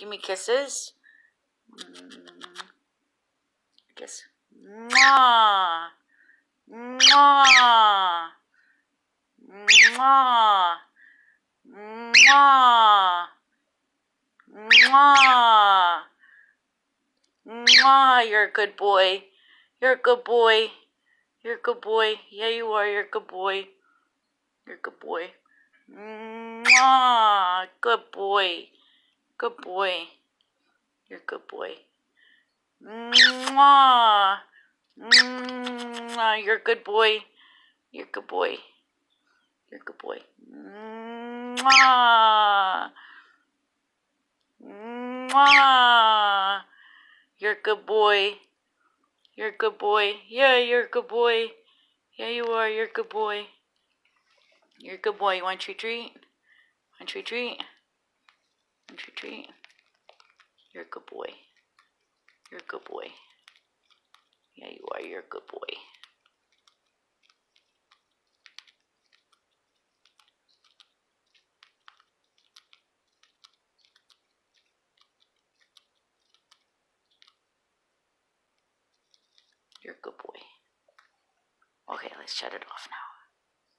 Give me kisses. Kiss. Mwah. Mwah. Mwah. Mwah. Mwah. Mwah. You're a good boy. You're a good boy. You're a good boy. Yeah, you are. You're a good boy. You're a good boy. Mwah. Good boy. Good boy. You're a good boy. Mwah. Mwah. You're a good boy. You're a good boy. You're a good boy. Mwah. Mwah. You're a good boy. You're a good boy. Yeah, you're a good boy. Yeah, you are. You're a good boy. You're a good boy. You want your treat? Want your treat? Want your treat? You're a good boy. You're a good boy. Yeah, you are. You're a good boy. You're a good boy. Okay, let's shut it off now.